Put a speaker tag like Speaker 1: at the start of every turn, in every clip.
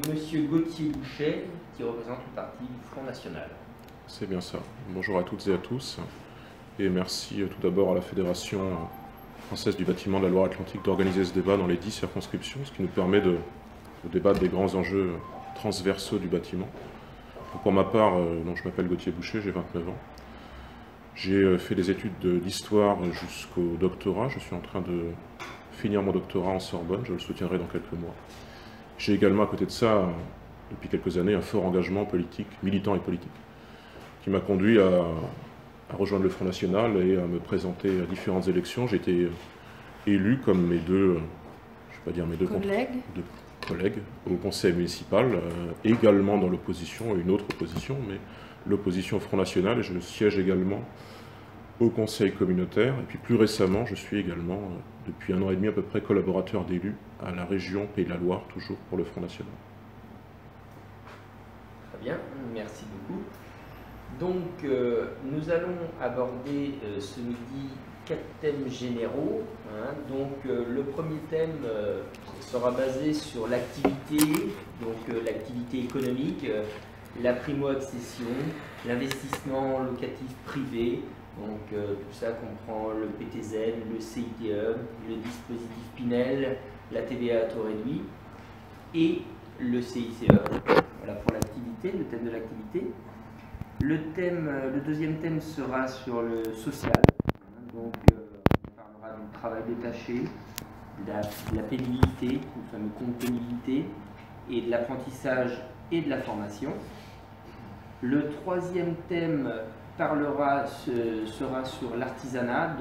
Speaker 1: Monsieur Gauthier Bouchet, qui représente le parti du Front National.
Speaker 2: C'est bien ça. Bonjour à toutes et à tous. Et merci tout d'abord à la Fédération française du bâtiment de la Loire-Atlantique d'organiser ce débat dans les 10 circonscriptions, ce qui nous permet de débattre des grands enjeux transversaux du bâtiment. Pour ma part, je m'appelle Gauthier Bouchet, j'ai 29 ans. J'ai fait des études d'histoire jusqu'au doctorat. Je suis en train de finir mon doctorat en Sorbonne, je le soutiendrai dans quelques mois. J'ai également à côté de ça, depuis quelques années, un fort engagement politique, militant et politique, qui m'a conduit à rejoindre le Front National et à me présenter à différentes élections. J'ai été élu comme mes deux, je vais pas dire mes deux collègues au conseil municipal, également dans l'opposition, une autre opposition, mais l'opposition au Front National, et je siège également au conseil communautaire. Et puis plus récemment, je suis également, depuis 1 an et demi à peu près, collaborateur d'élu à la région Pays de la Loire, toujours pour le Front National.
Speaker 1: Très bien, merci beaucoup. Donc, nous allons aborder ce midi 4 thèmes généraux. Le premier thème sera basé sur l'activité, l'activité économique, la primo-accession, l'investissement locatif privé. Donc, tout ça comprend le PTZ, le CITE, le dispositif Pinel, la TVA à taux réduit et le CICE. Voilà pour l'activité, le thème de l'activité. Le deuxième thème sera sur le social. Donc, on parlera du travail détaché, de la pénibilité, le fameux compte pénibilité, et de l'apprentissage et de la formation. Le troisième thème sera sur l'artisanat,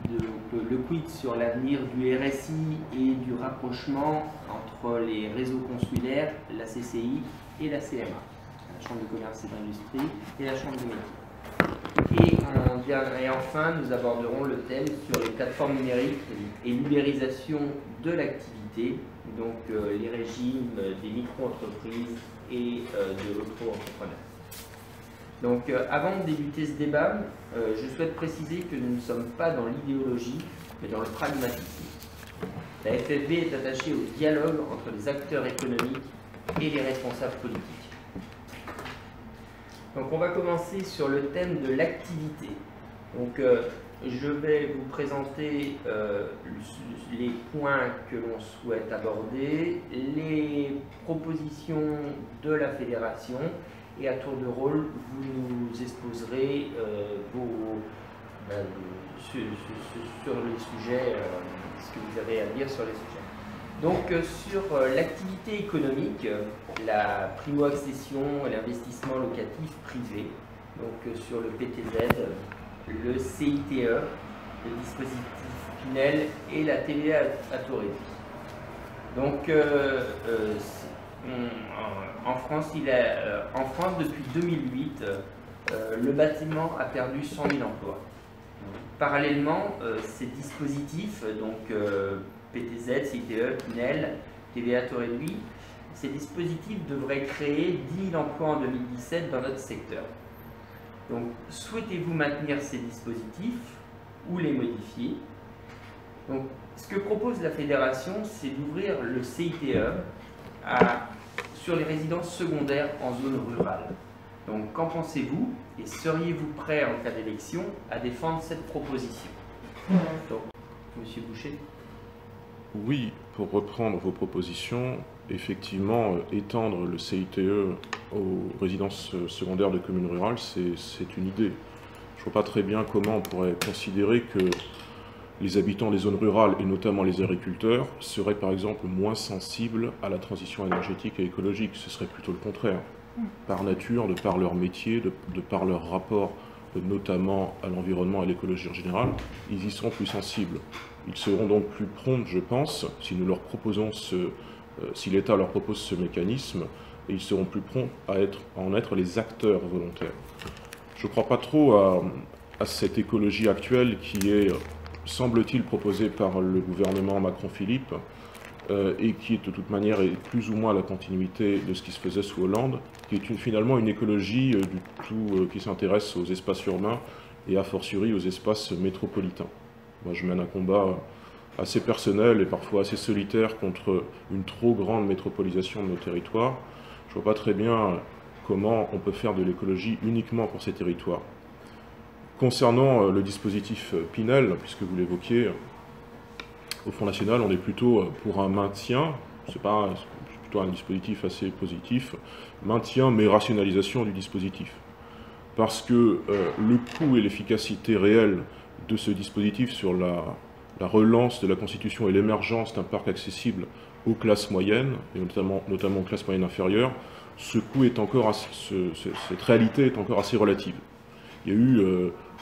Speaker 1: le quid sur l'avenir du RSI et du rapprochement entre les réseaux consulaires, la CCI et la CMA, la Chambre de commerce et d'industrie et la Chambre de métiers. Et enfin, nous aborderons le thème sur les plateformes numériques et l'ubérisation de l'activité, donc les régimes des micro-entreprises et de l'auto-entrepreneur. Donc, avant de débuter ce débat, je souhaite préciser que nous ne sommes pas dans l'idéologie, mais dans le pragmatisme. La FFB est attachée au dialogue entre les acteurs économiques et les responsables politiques. Donc, on va commencer sur le thème de l'activité. Donc, je vais vous présenter les points que l'on souhaite aborder, les propositions de la fédération, et à tour de rôle, vous nous exposerez sur les sujets, ce que vous avez à dire sur les sujets. Donc, sur l'activité économique, la primo-accession et l'investissement locatif privé, donc sur le PTZ, le CITE, le dispositif Pinel et la TVA à taux réduit. Donc, en France, depuis 2008, le bâtiment a perdu 100 000 emplois. Parallèlement, ces dispositifs, PTZ, CITE, Pinel, TVA à taux réduit, ces dispositifs devraient créer 10 000 emplois en 2017 dans notre secteur. Donc, souhaitez-vous maintenir ces dispositifs ou les modifier? Donc, ce que propose la fédération, c'est d'ouvrir le CITE sur les résidences secondaires en zone rurale. Donc, qu'en pensez-vous et seriez-vous prêt en cas d'élection à défendre cette proposition? Donc, Monsieur Bouchet.
Speaker 2: Oui, pour reprendre vos propositions, effectivement, étendre le CITE aux résidences secondaires de communes rurales, c'est une idée. Je ne vois pas très bien comment on pourrait considérer que les habitants des zones rurales, et notamment les agriculteurs, seraient par exemple moins sensibles à la transition énergétique et écologique. Ce serait plutôt le contraire. Par nature, de par leur métier, de par leur rapport notamment à l'environnement et à l'écologie en général, ils y seront plus sensibles. Ils seront donc plus prompts, je pense, si nous leur proposons si l'État leur propose ce mécanisme, et ils seront plus prompts à en être les acteurs volontaires. Je ne crois pas trop à cette écologie actuelle qui est, semble-t-il, proposée par le gouvernement Macron-Philippe et qui est de toute manière plus ou moins la continuité de ce qui se faisait sous Hollande, qui est finalement une écologie qui s'intéresse aux espaces urbains et a fortiori aux espaces métropolitains. Moi je mène un combat assez personnel et parfois assez solitaire contre une trop grande métropolisation de nos territoires, je ne vois pas très bien comment on peut faire de l'écologie uniquement pour ces territoires. Concernant le dispositif Pinel, puisque vous l'évoquiez, au Front National, on est plutôt pour un maintien, c'est plutôt un dispositif assez positif, maintien mais rationalisation du dispositif. Parce que le coût et l'efficacité réelle de ce dispositif sur la relance de la Constitution et l'émergence d'un parc accessible aux classes moyennes, et notamment aux classes moyennes inférieures, ce coût est encore cette réalité est encore assez relative. Il y a eu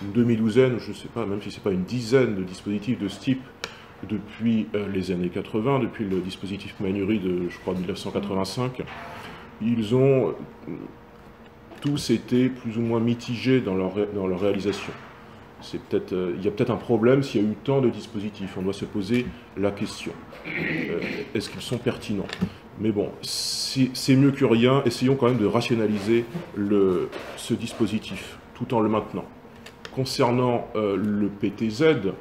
Speaker 2: une demi-douzaine, je ne sais pas, même si ce n'est pas une dizaine de dispositifs de ce type depuis les années 80, depuis le dispositif Manury de, je crois, 1985. Ils ont tous été plus ou moins mitigés dans leur réalisation. Il y a peut-être un problème s'il y a eu tant de dispositifs. On doit se poser la question. Est-ce qu'ils sont pertinents? Mais bon, c'est mieux que rien. Essayons quand même de rationaliser ce dispositif, tout en le maintenant. Concernant le PTZ,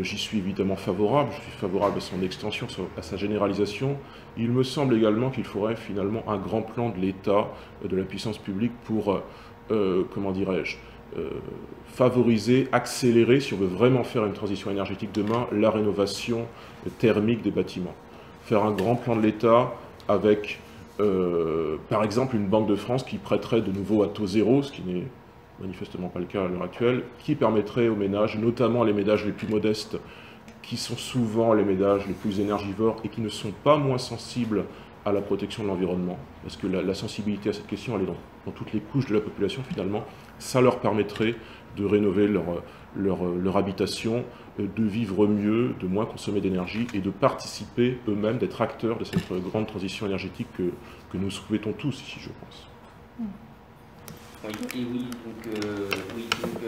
Speaker 2: j'y suis évidemment favorable. Je suis favorable à son extension, à sa généralisation. Il me semble également qu'il faudrait finalement un grand plan de l'État, de la puissance publique pour, comment dirais-je, favoriser, accélérer, si on veut vraiment faire une transition énergétique demain, la rénovation thermique des bâtiments. Faire un grand plan de l'État avec, par exemple, une Banque de France qui prêterait de nouveau à taux zéro, ce qui n'est manifestement pas le cas à l'heure actuelle, qui permettrait aux ménages, notamment les ménages les plus modestes, qui sont souvent les ménages les plus énergivores et qui ne sont pas moins sensibles à la protection de l'environnement, parce que la sensibilité à cette question, elle est dans toutes les couches de la population finalement, ça leur permettrait de rénover leur habitation, de vivre mieux, de moins consommer d'énergie et de participer eux-mêmes, d'être acteurs de cette grande transition énergétique que nous souhaitons tous ici, je pense.
Speaker 1: Oui, et oui, donc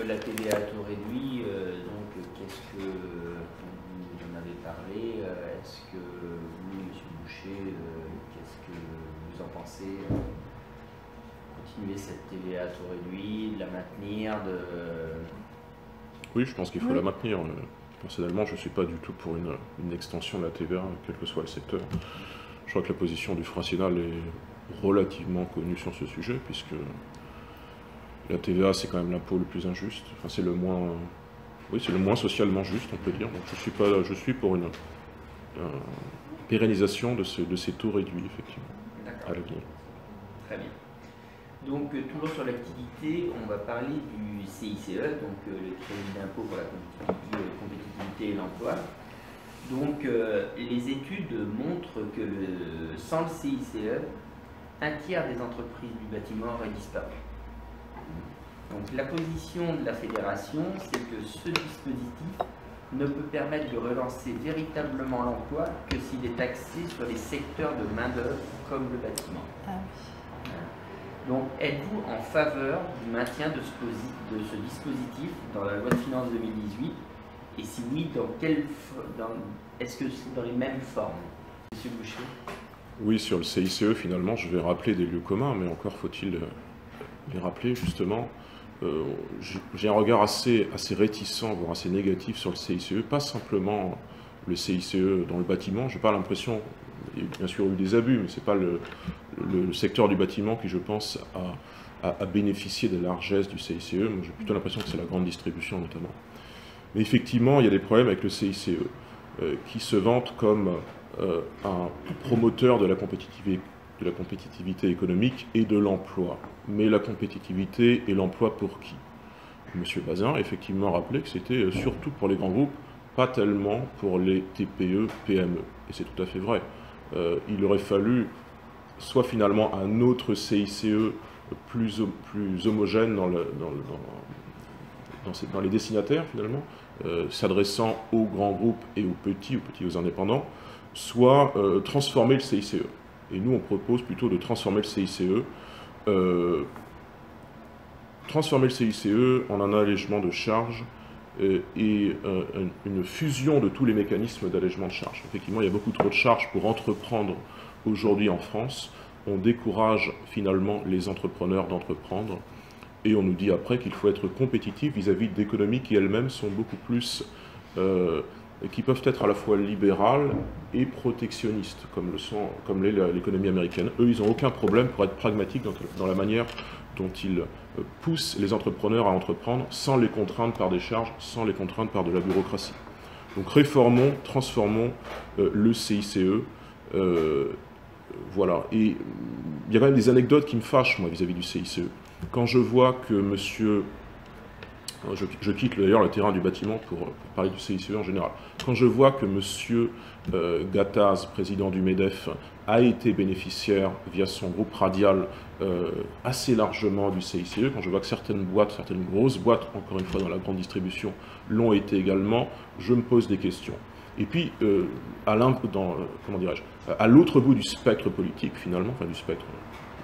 Speaker 1: la TVA à taux réduit, donc qu'est-ce que vous en avez parlé, est-ce que vous, M. Boucher, qu'est-ce que vous en pensez? Continuer cette TVA à taux réduit, de la maintenir,
Speaker 2: Oui, je pense qu'il faut la maintenir. Personnellement, je ne suis pas du tout pour une extension de la TVA, quel que soit le secteur. Je crois que la position du Front National est relativement connue sur ce sujet, puisque la TVA, c'est quand même l'impôt le plus injuste. Enfin, c'est le moins socialement juste, on peut dire. Donc, je suis pour une pérennisation de ces taux réduits, effectivement, à l'avenir.
Speaker 1: Très bien. Donc, toujours sur l'activité, on va parler du CICE, donc le crédit d'impôt pour la compétitivité et l'emploi. Donc, les études montrent que sans le CICE, un tiers des entreprises du bâtiment auraient disparu. Donc la position de la fédération, c'est que ce dispositif ne peut permettre de relancer véritablement l'emploi que s'il est axé sur les secteurs de main-d'œuvre comme le bâtiment. Donc êtes-vous en faveur du maintien de ce dispositif dans la loi de finances 2018? Et si oui, est-ce que c'est dans les mêmes formes? Monsieur Boucher?
Speaker 2: Oui, sur le CICE, finalement, je vais rappeler des lieux communs, mais encore faut-il les rappeler, justement. J'ai un regard assez réticent, voire assez négatif sur le CICE, pas simplement le CICE dans le bâtiment. Je n'ai pas l'impression, il y a bien sûr eu des abus, mais ce n'est pas le secteur du bâtiment qui, je pense, a bénéficié des largesses du CICE. Moi, j'ai plutôt l'impression que c'est la grande distribution, notamment. Mais effectivement, il y a des problèmes avec le CICE, qui se vante comme un promoteur de la compétitivité économique et de l'emploi. Mais la compétitivité et l'emploi pour qui? Monsieur Bazin a effectivement rappelé que c'était surtout pour les grands groupes, pas tellement pour les TPE, PME. Et c'est tout à fait vrai. Il aurait fallu soit finalement un autre CICE plus homogène dans les destinataires finalement, s'adressant aux grands groupes et aux indépendants, soit transformer le CICE. Et nous, on propose plutôt de transformer le CICE en un allègement de charges et une fusion de tous les mécanismes d'allègement de charges. Effectivement, il y a beaucoup trop de charges pour entreprendre aujourd'hui en France. On décourage finalement les entrepreneurs d'entreprendre et on nous dit après qu'il faut être compétitif vis-à-vis d'économies qui elles-mêmes sont beaucoup plus qui peuvent être à la fois libérales et protectionnistes, comme l'est l'économie américaine. Eux, ils n'ont aucun problème pour être pragmatiques dans la manière dont ils poussent les entrepreneurs à entreprendre sans les contraindre par des charges, sans les contraindre par de la bureaucratie. Donc réformons, transformons le CICE. Voilà. Et il y a quand même des anecdotes qui me fâchent, moi, vis-à-vis du CICE. Quand je vois que monsieur... Je quitte d'ailleurs le terrain du bâtiment pour parler du CICE en général. Quand je vois que monsieur Gattaz, président du MEDEF, a été bénéficiaire via son groupe radial assez largement du CICE, quand je vois que certaines boîtes, certaines grosses boîtes, encore une fois dans la grande distribution, l'ont été également, je me pose des questions. Et puis, à l'autre bout du spectre politique, finalement, enfin du spectre,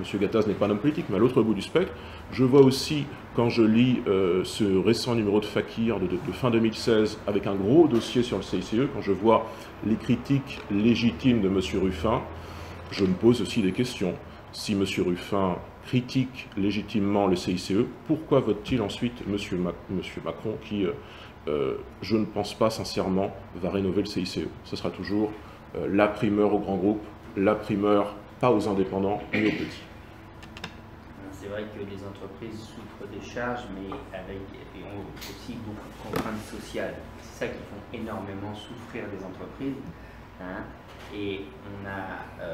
Speaker 2: M. Gattaz n'est pas un homme politique, mais à l'autre bout du spectre, je vois aussi, quand je lis ce récent numéro de Fakir de fin 2016, avec un gros dossier sur le CICE, quand je vois les critiques légitimes de M. Ruffin, je me pose aussi des questions. Si M. Ruffin critique légitimement le CICE, pourquoi vote-t-il ensuite M. Macron qui, je ne pense pas sincèrement, va rénover le CICE? Ce sera toujours la primeur aux grands groupes, la primeur pas aux indépendants ni aux petits.
Speaker 1: C'est vrai que les entreprises souffrent des charges, mais ont aussi beaucoup de contraintes sociales. C'est ça qui font énormément souffrir les entreprises. Hein. Et on a,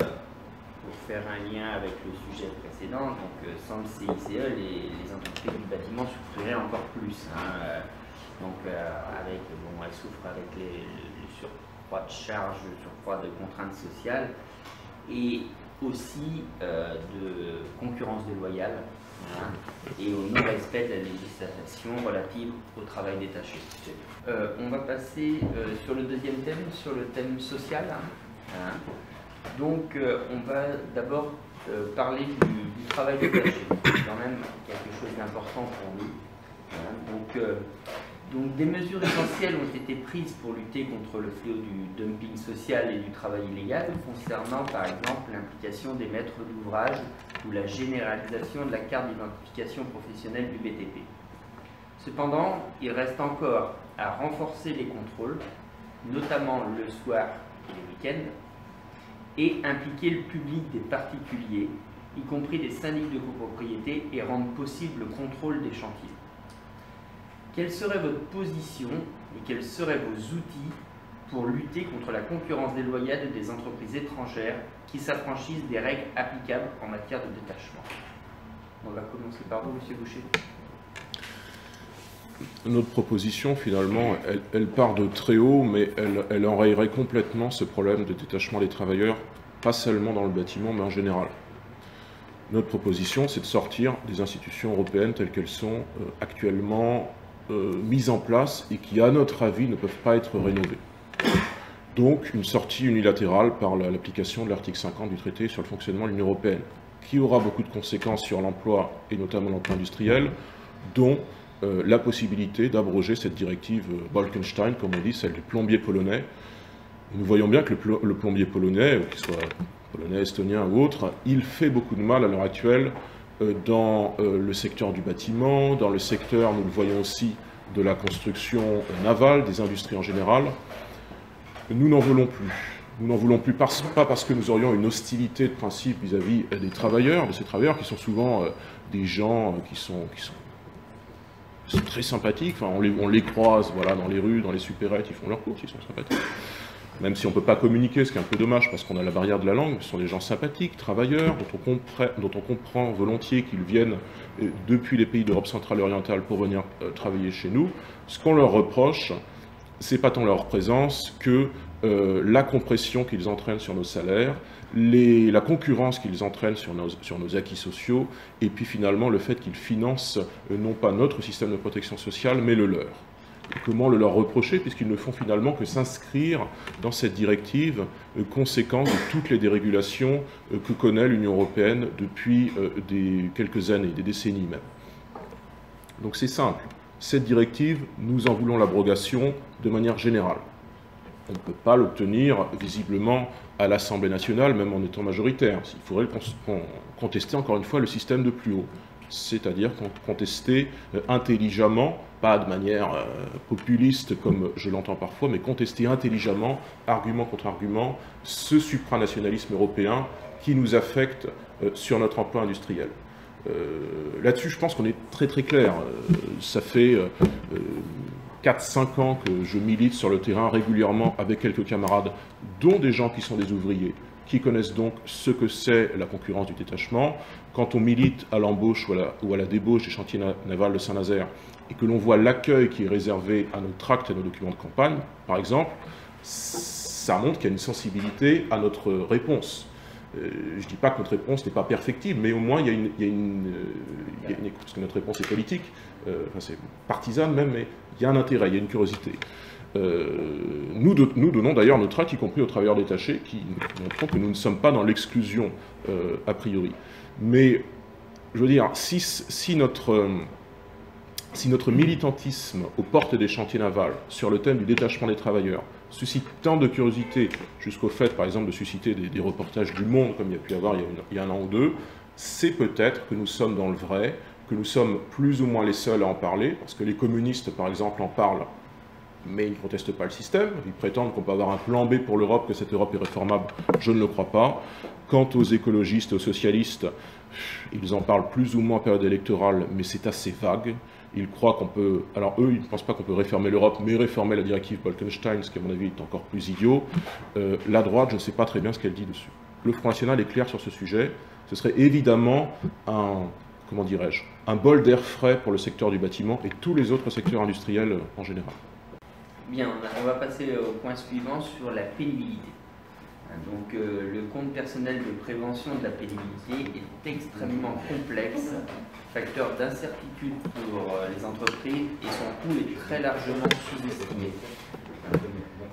Speaker 1: pour faire un lien avec le sujet précédent, donc sans le CICE, les entreprises du bâtiment souffriraient encore plus. Hein. Donc elles souffrent avec le surcroît de charges, le surcroît de contraintes sociales. Et aussi de concurrence déloyale hein, et au non-respect de la législation relative au travail détaché. On va passer sur le deuxième thème, sur le thème social. Hein. Donc on va d'abord parler du travail détaché. C'est quand même quelque chose d'important pour nous. Hein. Donc des mesures essentielles ont été prises pour lutter contre le fléau du dumping social et du travail illégal, concernant par exemple l'implication des maîtres d'ouvrage ou la généralisation de la carte d'identification professionnelle du BTP. Cependant, il reste encore à renforcer les contrôles, notamment le soir et les week-ends, et impliquer le public des particuliers, y compris des syndics de copropriété, et rendre possible le contrôle des chantiers. Quelle serait votre position et quels seraient vos outils pour lutter contre la concurrence déloyale des entreprises étrangères qui s'affranchissent des règles applicables en matière de détachement? On va commencer par vous, M. Boucher.
Speaker 2: Notre proposition, finalement, elle part de très haut, mais elle enrayerait complètement ce problème de détachement des travailleurs, pas seulement dans le bâtiment, mais en général. Notre proposition, c'est de sortir des institutions européennes telles qu'elles sont actuellement mises en place et qui, à notre avis, ne peuvent pas être rénovées. Donc, une sortie unilatérale par l'application de l'article 50 du traité sur le fonctionnement de l'Union européenne, qui aura beaucoup de conséquences sur l'emploi, et notamment l'emploi industriel, dont la possibilité d'abroger cette directive Bolkestein, comme on dit, celle du plombier polonais. Et nous voyons bien que le plombier polonais, qu'il soit polonais, estonien ou autre, il fait beaucoup de mal à l'heure actuelle dans le secteur du bâtiment, dans le secteur, nous le voyons aussi, de la construction navale, des industries en général. Nous n'en voulons plus. Nous n'en voulons plus, pas parce que nous aurions une hostilité de principe vis-à-vis des travailleurs, de ces travailleurs qui sont souvent des gens qui sont très sympathiques. Enfin, on les croise voilà, dans les rues, dans les supérettes, ils font leurs courses, ils sont sympathiques. Même si on ne peut pas communiquer, ce qui est un peu dommage parce qu'on a la barrière de la langue, ce sont des gens sympathiques, travailleurs, dont on comprend volontiers qu'ils viennent depuis les pays d'Europe centrale et orientale pour venir travailler chez nous. Ce qu'on leur reproche, c'est pas tant leur présence que la compression qu'ils entraînent sur nos salaires, la concurrence qu'ils entraînent sur nos acquis sociaux, et puis finalement le fait qu'ils financent non pas notre système de protection sociale, mais le leur. Comment le leur reprocher, puisqu'ils ne font finalement que s'inscrire dans cette directive conséquence de toutes les dérégulations que connaît l'Union européenne depuis quelques années, des décennies même. Donc c'est simple, cette directive, nous en voulons l'abrogation de manière générale. On ne peut pas l'obtenir visiblement à l'Assemblée nationale, même en étant majoritaire. Il faudrait contester encore une fois le système de plus haut. c'est-à-dire contester intelligemment, pas de manière populiste comme je l'entends parfois, mais contester intelligemment, argument contre argument, ce supranationalisme européen qui nous affecte sur notre emploi industriel. Là-dessus, je pense qu'on est très très clair. Ça fait 4-5 ans que je milite sur le terrain régulièrement avec quelques camarades, dont des gens qui sont des ouvriers, qui connaissent donc ce que c'est la concurrence du détachement. Quand on milite à l'embauche ou à la débauche des chantiers navals de Saint-Nazaire et que l'on voit l'accueil qui est réservé à nos tracts et à nos documents de campagne, par exemple, ça montre qu'il y a une sensibilité à notre réponse. Je ne dis pas que notre réponse n'est pas perfectible, mais au moins il y a une écoute, parce que notre réponse est politique, enfin c'est partisane même, mais il y a un intérêt, il y a une curiosité. Nous donnons d'ailleurs nos tracts, y compris aux travailleurs détachés, qui montrent que nous ne sommes pas dans l'exclusion a priori. Mais, je veux dire, si notre militantisme aux portes des chantiers navals sur le thème du détachement des travailleurs suscite tant de curiosité, jusqu'au fait, par exemple, de susciter des reportages du Monde, comme il y a pu y avoir il y a un an ou deux, c'est peut-être que nous sommes dans le vrai, que nous sommes plus ou moins les seuls à en parler, parce que les communistes, par exemple, en parlent, mais ils ne contestent pas le système. Ils prétendent qu'on peut avoir un plan B pour l'Europe, que cette Europe est réformable. Je ne le crois pas. Quant aux écologistes, aux socialistes, ils en parlent plus ou moins en période électorale, mais c'est assez vague. Ils croient qu'on peut... Alors eux, ils ne pensent pas qu'on peut réformer l'Europe, mais réformer la directive Bolkestein, ce qui à mon avis est encore plus idiot. La droite, je ne sais pas très bien ce qu'elle dit dessus. Le Front National est clair sur ce sujet. Ce serait évidemment comment dirais-je, un bol d'air frais pour le secteur du bâtiment et tous les autres secteurs industriels en général.
Speaker 1: Bien, on va passer au point suivant sur la pénibilité. Donc le compte personnel de prévention de la pénibilité est extrêmement complexe, facteur d'incertitude pour les entreprises et son coût est très largement sous-estimé.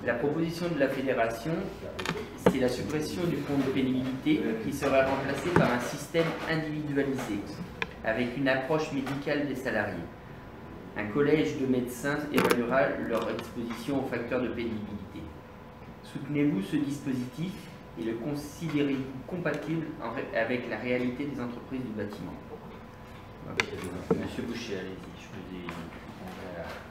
Speaker 1: La proposition de la Fédération, c'est la suppression du compte de pénibilité qui sera remplacé par un système individualisé avec une approche médicale des salariés. Un collège de médecins évaluera leur exposition aux facteurs de pénibilité. Soutenez-vous ce dispositif et le considérez-vous compatible avec la réalité des entreprises du bâtiment? Monsieur Boucher, allez-y.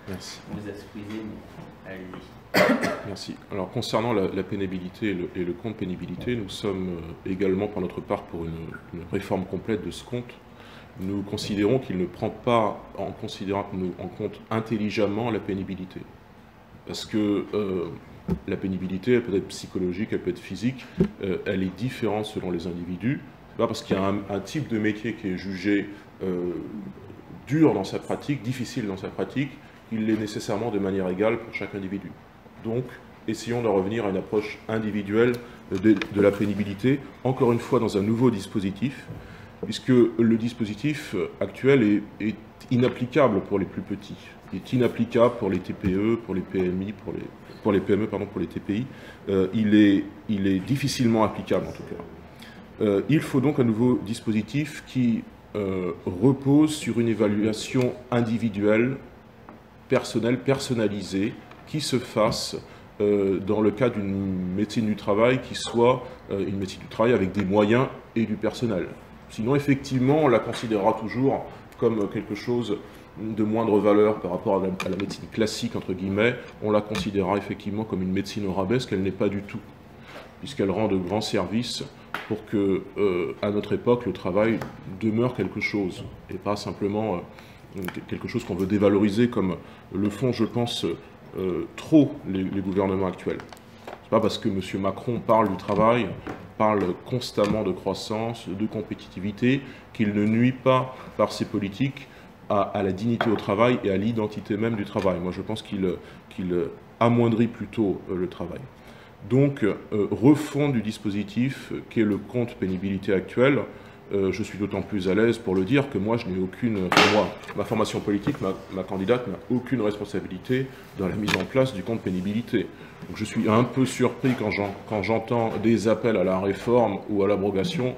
Speaker 1: Je vous excuser, mais allez-y.
Speaker 2: Merci. Alors, concernant la pénibilité et le compte pénibilité, nous sommes également, pour notre part, pour une réforme complète de ce compte. Nous considérons qu'il ne prend pas en compte intelligemment la pénibilité. Parce que la pénibilité, elle peut être psychologique, elle peut être physique, elle est différente selon les individus. C'est pas parce qu'il y a un type de métier qui est jugé dur dans sa pratique, difficile dans sa pratique, qu'il l'est nécessairement de manière égale pour chaque individu. Donc, essayons de revenir à une approche individuelle de la pénibilité, encore une fois dans un nouveau dispositif, puisque le dispositif actuel est inapplicable pour les plus petits, il est inapplicable pour les TPE, pour les PMI, pour les PME, pardon, pour les TPI, il est difficilement applicable en tout cas. Il faut donc un nouveau dispositif qui repose sur une évaluation individuelle, personnelle, personnalisée, qui se fasse dans le cas d'une médecine du travail qui soit une médecine du travail avec des moyens et du personnel. Sinon, effectivement, on la considérera toujours comme quelque chose de moindre valeur par rapport à la médecine classique, entre guillemets. On la considérera effectivement comme une médecine au rabais, ce qu'elle n'est pas du tout, puisqu'elle rend de grands services pour que, à notre époque, le travail demeure quelque chose, et pas simplement quelque chose qu'on veut dévaloriser, comme le font, je pense, trop les gouvernements actuels. C'est pas parce que M. Macron parle du travail, parle constamment de croissance, de compétitivité, qu'il ne nuit pas par ses politiques à la dignité au travail et à l'identité même du travail. Moi, je pense qu'il amoindrit plutôt le travail. Donc, refond du dispositif qu'est le compte pénibilité actuel. Je suis d'autant plus à l'aise pour le dire que moi, je n'ai aucune... ma formation politique, ma candidate n'a aucune responsabilité dans la mise en place du compte pénibilité. Donc, je suis un peu surpris quand j'entends des appels à la réforme ou à l'abrogation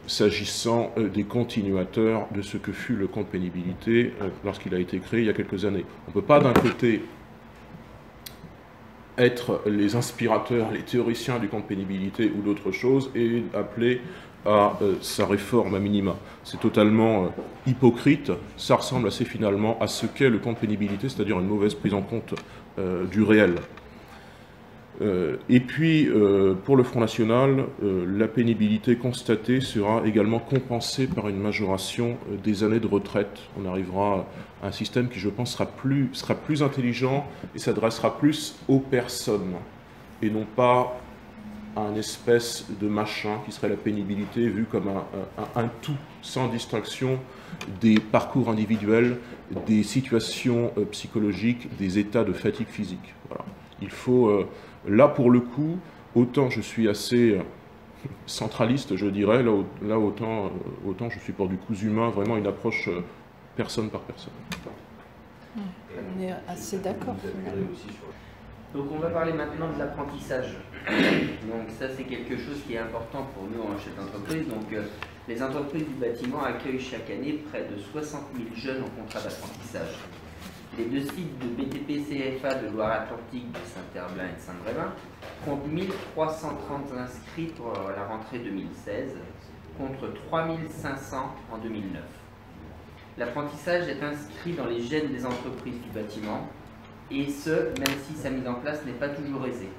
Speaker 2: s'agissant des continuateurs de ce que fut le compte pénibilité lorsqu'il a été créé il y a quelques années. On ne peut pas d'un côté être les inspirateurs, les théoriciens du compte pénibilité ou d'autres choses et appeler à sa réforme à minima. C'est totalement hypocrite, ça ressemble assez finalement à ce qu'est le compte pénibilité, c'est-à-dire une mauvaise prise en compte du réel. Et puis, pour le Front National, la pénibilité constatée sera également compensée par une majoration des années de retraite. On arrivera à un système qui, je pense, sera plus intelligent et s'adressera plus aux personnes, et non pas à un espèce de machin qui serait la pénibilité vu comme un tout, sans distinction des parcours individuels, des situations psychologiques, des états de fatigue physique. Voilà. Il faut... Là, pour le coup, autant je suis assez centraliste, je dirais, là autant je suis pour du cousu humain, vraiment une approche personne par personne.
Speaker 3: On est assez d'accord.
Speaker 1: Donc on va parler maintenant de l'apprentissage. Donc ça c'est quelque chose qui est important pour nous en chef d'entreprise. Donc les entreprises du bâtiment accueillent chaque année près de 60 000 jeunes en contrat d'apprentissage. Les deux sites de BTP CFA de Loire-Atlantique, de Saint-Herblain et de Saint-Brévin comptent 1330 inscrits pour la rentrée 2016 contre 3500 en 2009. L'apprentissage est inscrit dans les gènes des entreprises du bâtiment, et ce, même si sa mise en place n'est pas toujours aisée.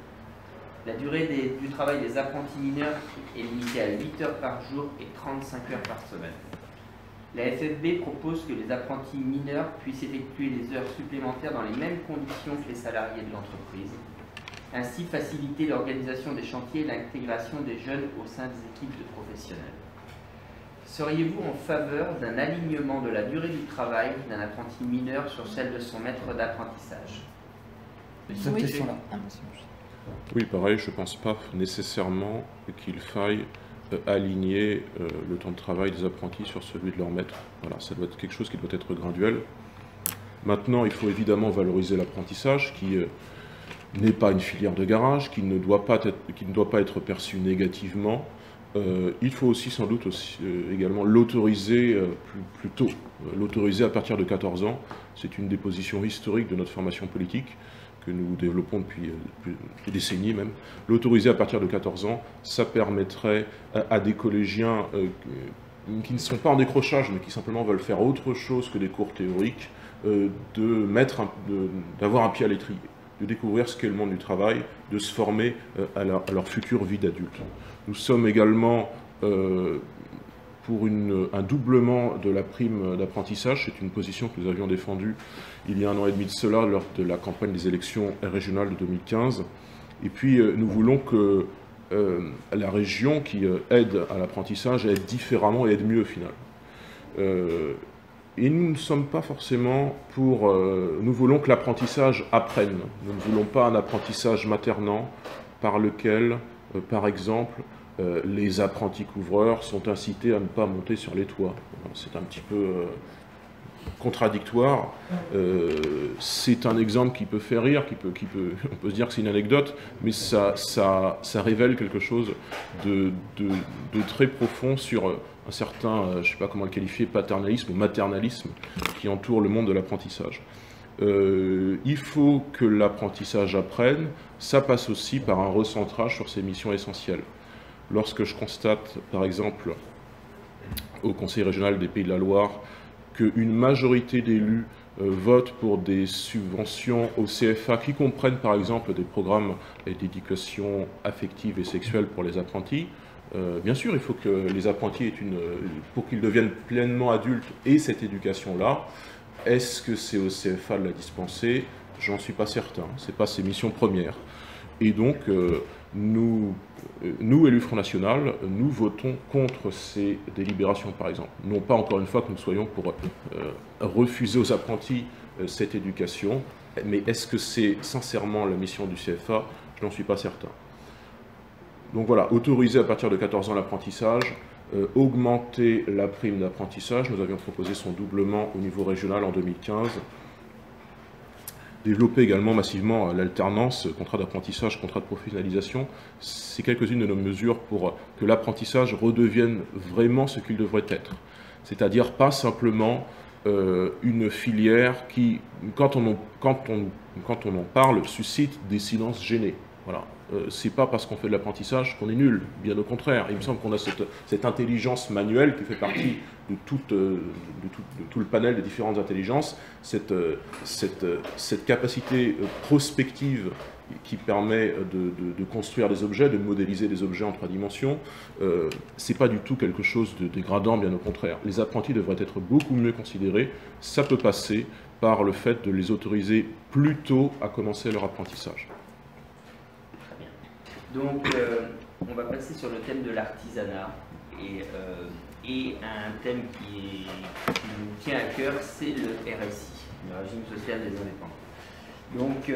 Speaker 1: La durée du travail des apprentis mineurs est limitée à 8 heures par jour et 35 heures par semaine. La FFB propose que les apprentis mineurs puissent effectuer des heures supplémentaires dans les mêmes conditions que les salariés de l'entreprise, ainsi faciliter l'organisation des chantiers et l'intégration des jeunes au sein des équipes de professionnels. Seriez-vous en faveur d'un alignement de la durée du travail d'un apprenti mineur sur celle de son maître d'apprentissage?
Speaker 3: Cette question-là.
Speaker 2: Oui, pareil, je ne pense pas nécessairement qu'il faille aligner le temps de travail des apprentis sur celui de leur maître. Voilà, ça doit être quelque chose qui doit être graduel. Maintenant, il faut évidemment valoriser l'apprentissage qui n'est pas une filière de garage, qui ne doit pas être perçu négativement. Il faut aussi sans doute également l'autoriser plus tôt, l'autoriser à partir de 14 ans. C'est une des positions historiques de notre formation politique que nous développons depuis des décennies même. L'autoriser à partir de 14 ans, ça permettrait à des collégiens qui ne sont pas en décrochage, mais qui simplement veulent faire autre chose que des cours théoriques, d'avoir un pied à l'étrier, de découvrir ce qu'est le monde du travail, de se former à leur future vie d'adulte. Nous sommes également pour un doublement de la prime d'apprentissage. C'est une position que nous avions défendue il y a 1 an et demi de cela, lors de la campagne des élections régionales de 2015. Et puis, nous voulons que la région qui aide à l'apprentissage aide différemment et aide mieux au final. Et nous ne sommes pas forcément pour... nous voulons que l'apprentissage apprenne. Nous ne voulons pas un apprentissage maternant par lequel, par exemple, les apprentis couvreurs sont incités à ne pas monter sur les toits. C'est un petit peu contradictoire. C'est un exemple qui peut faire rire, on peut se dire que c'est une anecdote, mais ça révèle quelque chose de très profond sur un certain, je ne sais pas comment le qualifier, paternalisme ou maternalisme qui entoure le monde de l'apprentissage. Il faut que l'apprentissage apprenne, ça passe aussi par un recentrage sur ses missions essentielles. Lorsque je constate, par exemple, au Conseil régional des Pays de la Loire, qu'une majorité d'élus votent pour des subventions au CFA qui comprennent, par exemple, des programmes d'éducation affective et sexuelle pour les apprentis, bien sûr, il faut que les apprentis pour qu'ils deviennent pleinement adultes, aient cette éducation-là. Est-ce que c'est au CFA de la dispenser? J'en suis pas certain. Ce n'est pas ses missions premières. Et donc, nous, élus Front National, nous votons contre ces délibérations, par exemple. Non pas, encore une fois, que nous soyons pour refuser aux apprentis cette éducation, mais est-ce que c'est sincèrement la mission du CFA? Je n'en suis pas certain. Donc voilà, autoriser à partir de 14 ans l'apprentissage, augmenter la prime d'apprentissage, nous avions proposé son doublement au niveau régional en 2015, développer également massivement l'alternance, contrat d'apprentissage, contrat de professionnalisation. C'est quelques-unes de nos mesures pour que l'apprentissage redevienne vraiment ce qu'il devrait être. C'est-à-dire pas simplement une filière qui, quand on en parle, suscite des silences gênés. Voilà. c'est pas parce qu'on fait de l'apprentissage qu'on est nul, bien au contraire. Il me semble qu'on a cette intelligence manuelle qui fait partie de tout le panel des différentes intelligences, cette capacité prospective qui permet de construire des objets, de modéliser des objets en 3 dimensions, c'est pas du tout quelque chose de dégradant, bien au contraire. Les apprentis devraient être beaucoup mieux considérés. Ça peut passer par le fait de les autoriser plus tôt à commencer leur apprentissage.
Speaker 1: Donc, on va passer sur le thème de l'artisanat et un thème qui nous tient à cœur, c'est le RSI, le régime social des indépendants. Donc,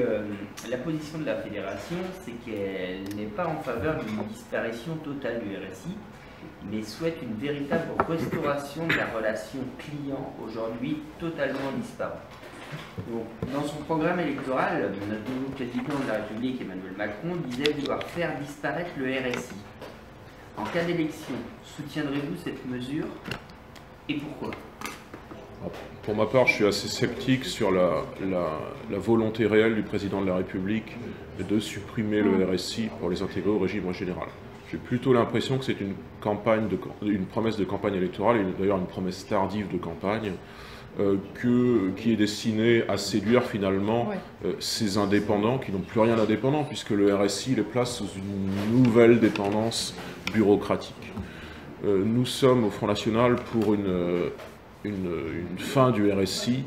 Speaker 1: la position de la fédération, c'est qu'elle n'est pas en faveur d'une disparition totale du RSI, mais souhaite une véritable restauration de la relation client, aujourd'hui totalement disparue. Donc, dans son programme électoral, notre nouveau président de la République, Emmanuel Macron, disait vouloir faire disparaître le RSI. En cas d'élection, soutiendrez-vous cette mesure et pourquoi ?
Speaker 2: Pour ma part, je suis assez sceptique sur la volonté réelle du président de la République de supprimer le RSI pour les intégrer au régime général. J'ai plutôt l'impression que c'est une promesse de campagne électorale, et d'ailleurs une promesse tardive de campagne, qui est destinée à séduire finalement ces indépendants qui n'ont plus rien d'indépendant, puisque le RSI les place sous une nouvelle dépendance bureaucratique. Nous sommes au Front National pour une fin du RSI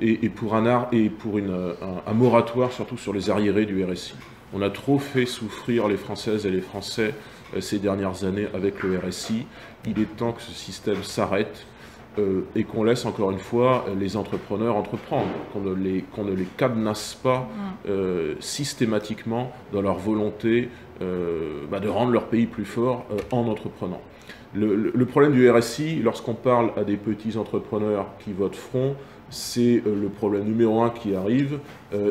Speaker 2: et pour un moratoire surtout sur les arriérés du RSI. On a trop fait souffrir les Françaises et les Français ces dernières années avec le RSI. Il est temps que ce système s'arrête et qu'on laisse encore une fois les entrepreneurs entreprendre, qu'on ne les cadenasse pas systématiquement dans leur volonté de rendre leur pays plus fort en entreprenant. Le problème du RSI, lorsqu'on parle à des petits entrepreneurs qui votent Front, c'est le problème numéro 1 qui arrive,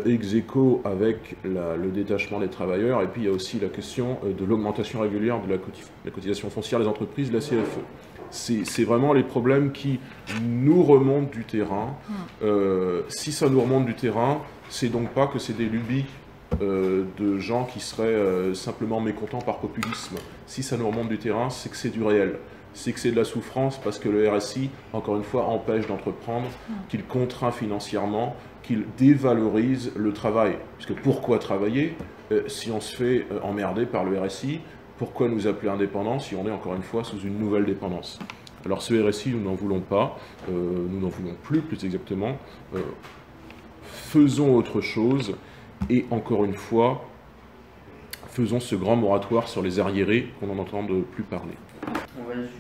Speaker 2: ex aequo avec le détachement des travailleurs, et puis il y a aussi la question de l'augmentation régulière de la cotisation foncière des entreprises, de la CFE. C'est vraiment les problèmes qui nous remontent du terrain. Si ça nous remonte du terrain, c'est donc pas que c'est des lubies de gens qui seraient simplement mécontents par populisme. Si ça nous remonte du terrain, c'est que c'est du réel. C'est que c'est de la souffrance parce que le RSI, encore une fois, empêche d'entreprendre, qu'il contraint financièrement, qu'il dévalorise le travail. Parce que pourquoi travailler si on se fait emmerder par le RSI? Pourquoi nous appeler indépendants si on est encore une fois sous une nouvelle dépendance? Alors ce RSI, nous n'en voulons pas, nous n'en voulons plus exactement. Faisons autre chose et encore une fois, faisons ce grand moratoire sur les arriérés qu'on n'en entend plus parler.
Speaker 1: On va juste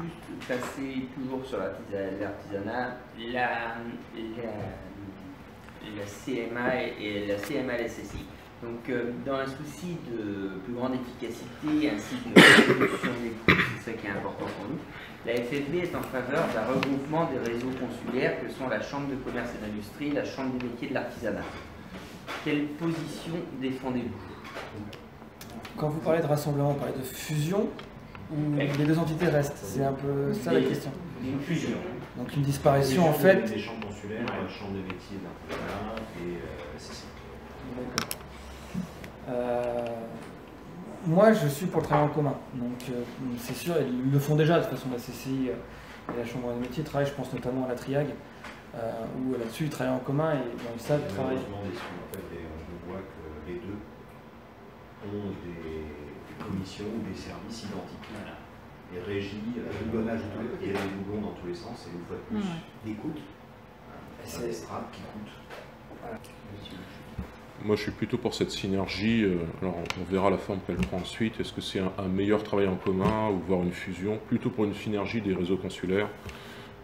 Speaker 1: passer toujours sur l'artisanat, la CMA et la CMA-LSSI. Donc, dans un souci de plus grande efficacité ainsi que de réduction des coûts, c'est ça qui est important pour nous, la FFB est en faveur d'un regroupement des réseaux consulaires que sont la Chambre de commerce et d'industrie, la Chambre des métiers de l'artisanat. Quelle position défendez-vous?
Speaker 3: Quand vous parlez de rassemblement, vous parlez de fusion ou les deux entités restent? C'est un peu ça la question.
Speaker 1: Une fusion.
Speaker 3: Donc une disparition en fait.
Speaker 4: Les chambres consulaires, la chambre de métiers de l'artisanat et c'est ça.
Speaker 3: D'accord. Moi je suis pour le travail en commun. Donc c'est sûr, ils le font déjà de toute façon, la CCI et la chambre de métiers travaillent, je pense notamment à la Triag, où là-dessus ils travaillent en commun et dans le SAD ils travaillent.
Speaker 4: Je vois que les deux ont des commissions ou des services identiques. Les régies, il y a des doublons dans tous les sens, et une fois de plus, d'écoute, c'est des strates qui coûtent. Voilà.
Speaker 2: Moi, je suis plutôt pour cette synergie. Alors, on verra la forme qu'elle prend ensuite. Est-ce que c'est un meilleur travail en commun ou voire une fusion? Plutôt pour une synergie des réseaux consulaires,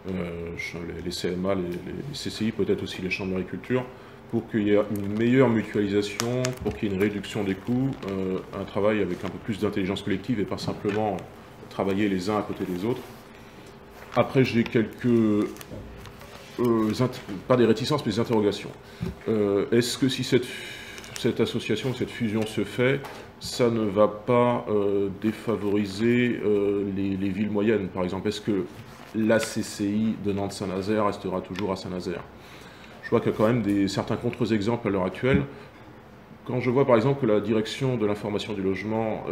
Speaker 2: les CMA, les CCI, peut-être aussi les chambres d'agriculture, pour qu'il y ait une meilleure mutualisation, pour qu'il y ait une réduction des coûts, un travail avec un peu plus d'intelligence collective et pas simplement travailler les uns à côté des autres. Après, j'ai quelques... pas des réticences, mais des interrogations. Est-ce que si cette association, cette fusion se fait, ça ne va pas défavoriser les villes moyennes, par exemple? Est-ce que la CCI de Nantes-Saint-Nazaire restera toujours à Saint-Nazaire? Je vois qu'il y a quand même certains contre-exemples à l'heure actuelle. quand je vois par exemple que la direction de l'information du logement,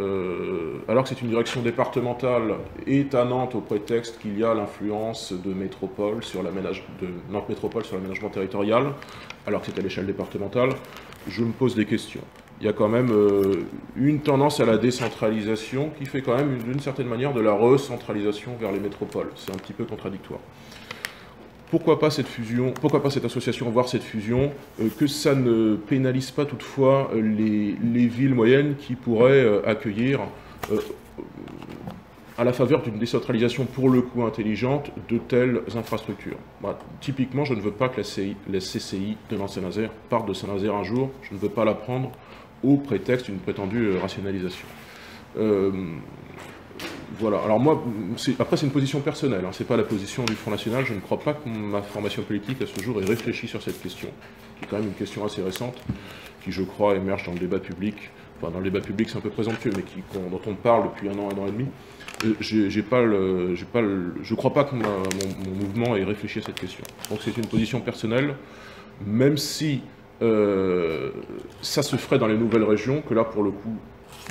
Speaker 2: alors que c'est une direction départementale, est à Nantes au prétexte qu'il y a l'influence de Métropole sur de Nantes Métropole sur l'aménagement territorial, alors que c'est à l'échelle départementale, je me pose des questions. Il y a quand même une tendance à la décentralisation qui fait quand même d'une certaine manière de la recentralisation vers les métropoles. C'est un petit peu contradictoire. Pourquoi pas cette fusion, pourquoi pas cette association, voire cette fusion, que ça ne pénalise pas toutefois les villes moyennes qui pourraient accueillir, à la faveur d'une décentralisation pour le coup intelligente, de telles infrastructures. Bah, typiquement, je ne veux pas que la CCI de Nantes-Saint-Nazaire parte de Saint-Nazaire un jour, je ne veux pas la prendre au prétexte d'une prétendue rationalisation. Voilà, alors moi, après c'est une position personnelle, hein, c'est pas la position du Front National, je ne crois pas que ma formation politique à ce jour ait réfléchi sur cette question, qui est quand même une question assez récente, qui je crois émerge dans le débat public, enfin dans le débat public c'est un peu présomptueux, mais dont on parle depuis un an et demi. Je ne crois pas que mon mouvement ait réfléchi à cette question. Donc c'est une position personnelle, même si ça se ferait dans les nouvelles régions, que là pour le coup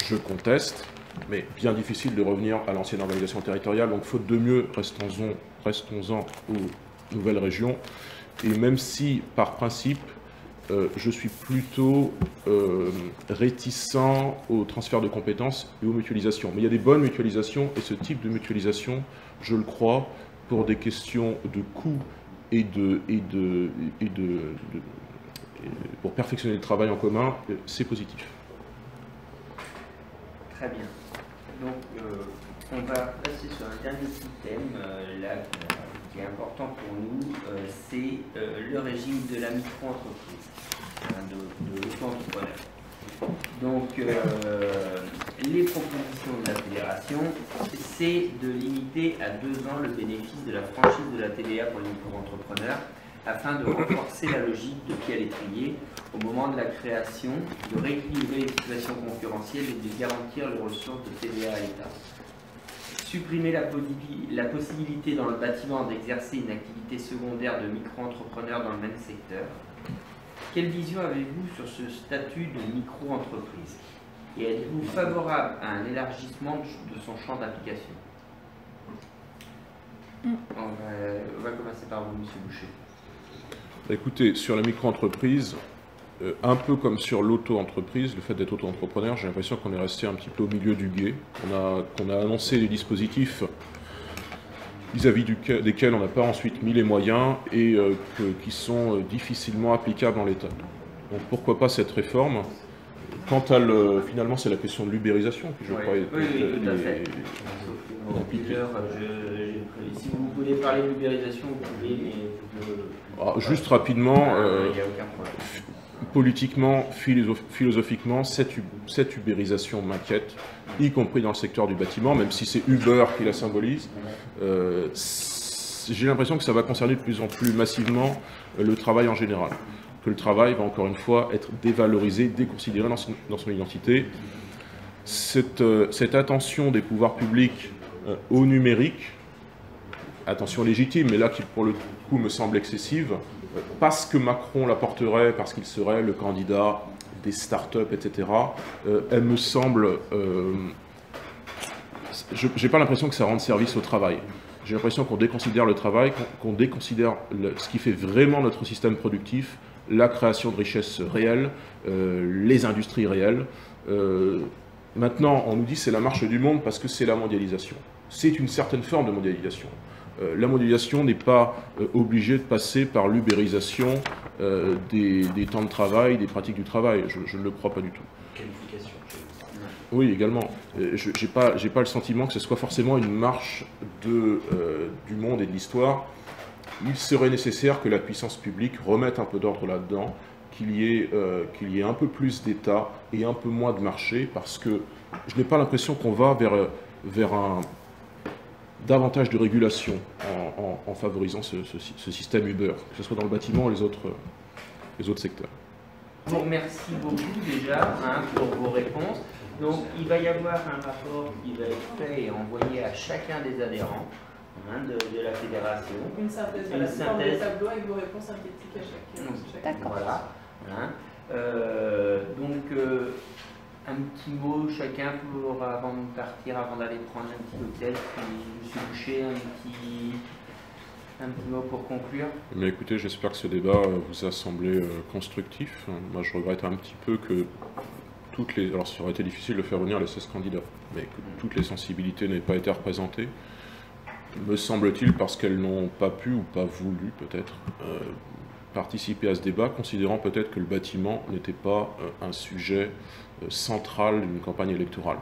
Speaker 2: je conteste, mais bien difficile de revenir à l'ancienne organisation territoriale, donc faute de mieux, restons-en aux nouvelles régions. Et même si, par principe, je suis plutôt réticent au transfert de compétences et aux mutualisations. Mais il y a des bonnes mutualisations, et ce type de mutualisation, je le crois, pour des questions de coût et pour perfectionner le travail en commun, c'est positif.
Speaker 1: Très bien. Donc, on va passer sur un dernier petit thème, là, qui est important pour nous, c'est le régime de la micro-entreprise, de l'auto-entrepreneur. Donc, les propositions de la fédération, c'est de limiter à 2 ans le bénéfice de la franchise de la TVA pour les micro-entrepreneurs, afin de renforcer la logique de pied à l'étrier au moment de la création, de rééquilibrer les situations concurrentielles et de garantir les ressources de TVA à l'État. Supprimer la possibilité dans le bâtiment d'exercer une activité secondaire de micro-entrepreneur dans le même secteur. Quelle vision avez-vous sur ce statut de micro-entreprise? Et êtes-vous favorable à un élargissement de son champ d'application? On va commencer par vous, M. Boucher.
Speaker 2: Écoutez, sur la micro-entreprise, un peu comme sur l'auto-entreprise, le fait d'être auto-entrepreneur, j'ai l'impression qu'on est resté un petit peu au milieu du gué. Qu'on a annoncé des dispositifs vis-à-vis desquels on n'a pas ensuite mis les moyens et qui sont difficilement applicables en l'état. Donc pourquoi pas cette réforme? Quant à finalement, c'est la question de l'ubérisation qui, je crois, est
Speaker 1: tout à fait. Si vous voulez parler de l'ubérisation, vous pouvez, mais...
Speaker 2: juste rapidement,
Speaker 1: il n'y a aucun problème.
Speaker 2: Politiquement, philosophiquement, cette ubérisation m'inquiète, y compris dans le secteur du bâtiment, même si c'est Uber qui la symbolise. J'ai l'impression que ça va concerner de plus en plus massivement le travail en général. Que le travail va encore une fois être dévalorisé, déconsidéré dans son identité. Cette attention des pouvoirs publics au numérique, attention légitime, mais là qui pour le coup me semble excessive, parce que Macron l'apporterait, parce qu'il serait le candidat des start-up, etc., elle me semble... je n'ai pas l'impression que ça rende service au travail. J'ai l'impression qu'on déconsidère le travail, qu'on déconsidère ce qui fait vraiment notre système productif, la création de richesses réelles, les industries réelles. Maintenant, on nous dit que c'est la marche du monde parce que c'est la mondialisation. C'est une certaine forme de mondialisation. La mondialisation n'est pas obligée de passer par l'ubérisation des temps de travail, des pratiques du travail. Je ne le crois pas du tout.
Speaker 4: Qualification.
Speaker 2: Oui, également. Je n'ai pas le sentiment que ce soit forcément une marche du monde et de l'histoire. Il serait nécessaire que la puissance publique remette un peu d'ordre là-dedans, qu'il y ait un peu plus d'État et un peu moins de marché, parce que je n'ai pas l'impression qu'on va vers davantage de régulation en favorisant ce système Uber, que ce soit dans le bâtiment ou les autres secteurs.
Speaker 1: Je vous remercie beaucoup déjà pour vos réponses. Donc il va y avoir un rapport qui va être fait et envoyé à chacun des adhérents de la fédération.
Speaker 5: Une synthèse, voilà, sous forme de tableau avec vos réponses synthétiques à chacun.
Speaker 1: D'accord. Voilà. Un petit mot chacun pour, avant de partir, avant d'aller prendre un petit hôtel, puis M. Boucher, un petit mot pour conclure.
Speaker 2: Mais écoutez, j'espère que ce débat vous a semblé constructif. Moi, je regrette un petit peu que alors ça aurait été difficile de faire venir les 16 candidats, mais que toutes les sensibilités n'aient pas été représentées, me semble-t-il, parce qu'elles n'ont pas pu ou pas voulu, peut-être, participer à ce débat, considérant peut-être que le bâtiment n'était pas un sujet central d'une campagne électorale.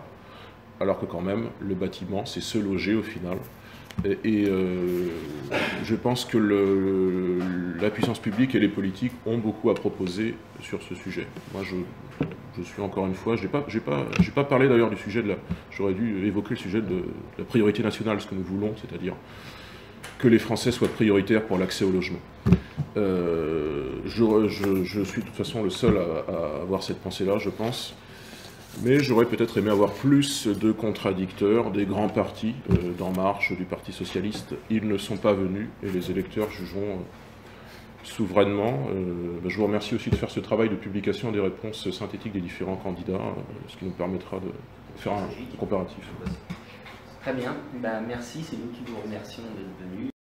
Speaker 2: Alors que quand même, le bâtiment, c'est se loger au final. Je pense que la puissance publique et les politiques ont beaucoup à proposer sur ce sujet. Moi, je suis encore une fois, j'ai pas parlé d'ailleurs du sujet j'aurais dû évoquer le sujet de la priorité nationale, ce que nous voulons, c'est-à-dire que les Français soient prioritaires pour l'accès au logement. Je suis de toute façon le seul à avoir cette pensée-là, je pense. Mais j'aurais peut-être aimé avoir plus de contradicteurs, des grands partis, d'En Marche, du Parti Socialiste. Ils ne sont pas venus et les électeurs jugeront souverainement. Je vous remercie aussi de faire ce travail de publication des réponses synthétiques des différents candidats, ce qui nous permettra de faire un comparatif.
Speaker 1: Très bien, merci, c'est nous qui vous remercions d'être venus.